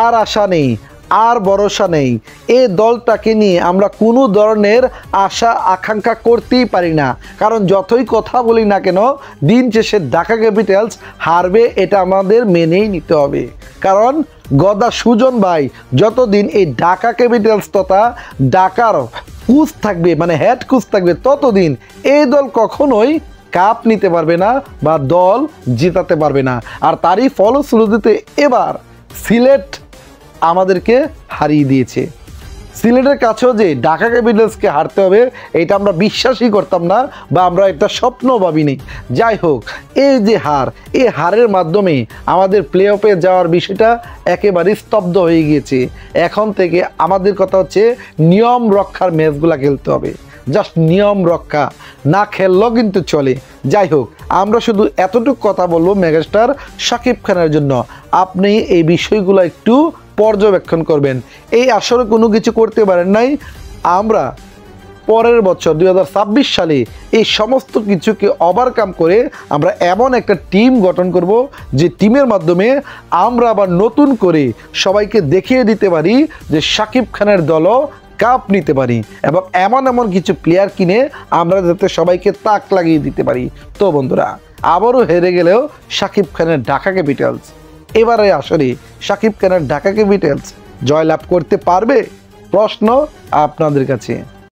আর আশা নেই, আর ভরসা নেই। এই দলটাকে নিয়ে আমরা কোনো ধরনের আশা আকাঙ্ক্ষা করতেই পারি না, কারণ যতই কথা বলি না কেন দিন শেষে ঢাকা ক্যাপিটালস হারবে, এটা আমাদের মেনেই নিতে হবে। কারণ গদা সুজন ভাই যতদিন এই ঢাকা ক্যাপিটালস তথা ঢাকার কোচ থাকবে, মানে হেড কোচ থাকবে, ততদিন এই দল কখনোই কাপ নিতে পারবে না বা দল জেতাতে পারবে না। আর তারই ফলশ্রুতিতে এবার সিলেট আমাদেরকে হারিয়ে দিয়েছে। সিলেটের কাছেও যে ঢাকা ক্যাপিটালসকে হারতে হবে এটা আমরা বিশ্বাসই করতাম না, বা আমরা একটা স্বপ্ন ভাবিনি। যাই হোক, এই যে হার, এই হারের মাধ্যমে আমাদের প্লে অফে যাওয়ার বিষয়টা একেবারে স্তব্ধ হয়ে গিয়েছে। এখন থেকে আমাদের কথা হচ্ছে নিয়ম রক্ষার ম্যাচগুলো খেলতে হবে, জাস্ট নিয়ম রক্ষা, না খেললেও কিন্তু চলে। যাই হোক, আমরা শুধু এতটুকু কথা বলবো মেগাস্টার শাকিব খানের জন্য, আপনি এই বিষয়গুলো একটু পর্যবেক্ষণ করবেন। এই আসরে কোনো কিছু করতে পারেন নাই, আমরা পরের বছর 2026 সালে এই সমস্ত কিছুকে ওভারকাম করে আমরা এমন একটা টিম গঠন করব যে টিমের মাধ্যমে আমরা আবার নতুন করে সবাইকে দেখিয়ে দিতে পারি যে শাকিব খানের দলও কাপ নিতে পারি, এবং এমন এমন কিছু প্লেয়ার কিনে আমরা যাতে সবাইকে তাক লাগিয়ে দিতে পারি। তো বন্ধুরা, আবারও হেরে গেলেও শাকিব খানের ঢাকা ক্যাপিটালস এবারে আসলে শাকিব খানের ঢাকা ক্যাপিটালস জয়লাভ করতে পারবে? প্রশ্ন আপনাদের কাছে।